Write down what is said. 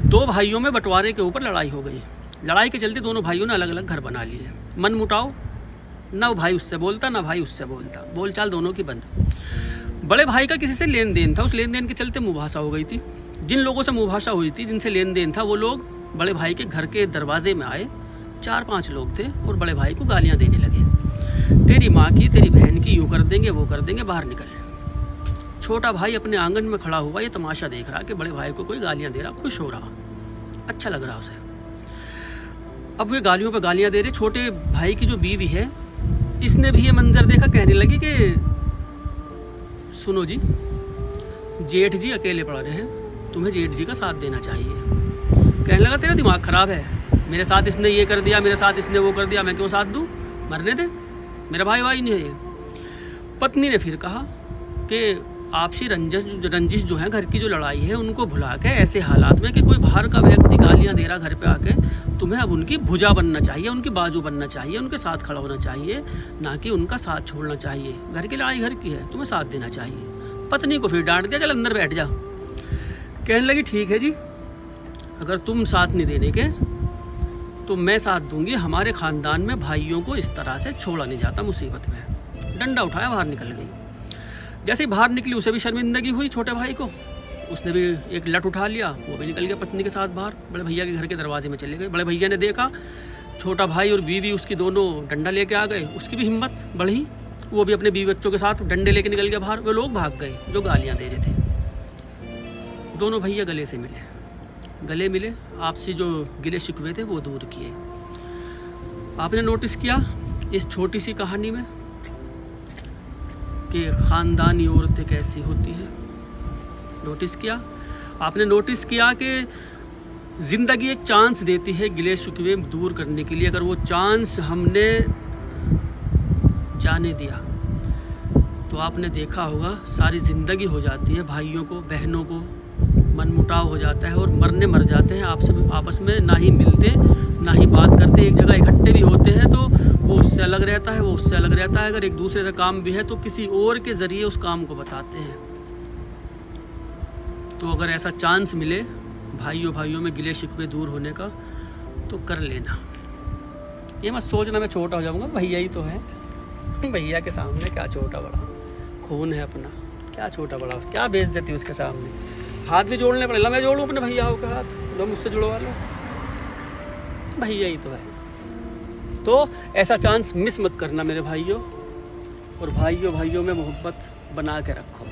दो भाइयों में बंटवारे के ऊपर लड़ाई हो गई। लड़ाई के चलते दोनों भाइयों ने अलग अलग घर बना लिए। मन मुटाव, ना भाई उससे बोलता ना भाई उससे बोलता, बोलचाल दोनों की बंद। बड़े भाई का किसी से लेन देन था, उस लेन देन के चलते मुभाषा हो गई थी। जिन लोगों से मुभाषा हुई थी, जिनसे लेन देन था, वो लोग बड़े भाई के घर के दरवाजे में आए। 4-5 लोग थे और बड़े भाई को गालियाँ देने लगे। तेरी माँ की, तेरी बहन की, यूँ कर देंगे, वो कर देंगे, बाहर निकल। छोटा भाई अपने आंगन में खड़ा हुआ ये तमाशा देख रहा कि बड़े भाई को कोई गालियाँ दे रहा, खुश हो रहा, अच्छा लग रहा उसे। अब वे गालियों पर गालियाँ दे रहे। छोटे भाई की जो बीवी है, इसने भी ये मंजर देखा, कहने लगी कि सुनो जी, जेठ जी अकेले पड़ रहे हैं, तुम्हें जेठ जी का साथ देना चाहिए। कहने लगा तेरा दिमाग खराब है, मेरे साथ इसने ये कर दिया, मेरे साथ इसने वो कर दिया, मैं क्यों साथ दूँ, मरने दे, मेरा भाई नहीं है ये। पत्नी ने फिर कहा कि आपसी रंजिश जो है, घर की जो लड़ाई है, उनको भुला के ऐसे हालात में कि कोई बाहर का व्यक्ति गालियाँ दे रहा घर पे आके, तुम्हें अब उनकी भुजा बनना चाहिए, उनकी बाजू बनना चाहिए, उनके साथ खड़ा होना चाहिए, ना कि उनका साथ छोड़ना चाहिए। घर की लड़ाई घर की है, तुम्हें साथ देना चाहिए। पत्नी को फिर डांट दिया, चल अंदर बैठ जा। कहने लगी ठीक है जी, अगर तुम साथ नहीं देने के तो मैं साथ दूंगी। हमारे ख़ानदान में भाइयों को इस तरह से छोड़ा नहीं जाता मुसीबत में। डंडा उठाया, बाहर निकल गई। जैसे ही बाहर निकली, उसे भी शर्मिंदगी हुई छोटे भाई को, उसने भी एक लठ उठा लिया, वो भी निकल गया पत्नी के साथ बाहर, बड़े भैया के घर के दरवाजे में चले गए। बड़े भैया ने देखा छोटा भाई और बीवी उसकी दोनों डंडा लेके आ गए, उसकी भी हिम्मत बढ़ी, वो भी अपने बीवी बच्चों के साथ डंडे लेके निकल गया बाहर। वे लोग भाग गए जो गालियाँ दे रहे थे। दोनों भैया गले से मिले, गले मिले, आपसी जो गिले शिकवे थे वो दूर किए। आपने नोटिस किया इस छोटी सी कहानी में कि ख़ानदानी औरतें कैसी होती हैं? नोटिस किया आपने? नोटिस किया कि ज़िंदगी एक चांस देती है गिले शिकवे दूर करने के लिए। अगर वो चांस हमने जाने दिया तो आपने देखा होगा सारी ज़िंदगी हो जाती है, भाइयों को, बहनों को मनमुटाव हो जाता है और मरने मर जाते हैं आपस में, ना ही मिलते ना ही बात करते। एक जगह इकट्ठे भी होते हैं तो वो उससे अलग रहता है, वो उससे अलग रहता है। अगर एक दूसरे का काम भी है तो किसी और के ज़रिए उस काम को बताते हैं। तो अगर ऐसा चांस मिले भाइयों में गिले शिकवे दूर होने का तो कर लेना। ये मत सोचना मैं छोटा हो जाऊँगा, भैया ही तो है। भैया के सामने क्या छोटा बड़ा, खून है अपना, क्या छोटा बड़ा, क्या बेइज्जती उसके सामने। हाथ भी जोड़ने पड़ेगा, मैं जोड़ूँ अपने भैया के हाथ, लो मुझसे जुड़वा लो, भैया ही तो है। तो ऐसा चांस मिस मत करना मेरे भाइयों, और भाइयों में मोहब्बत बना के रखो।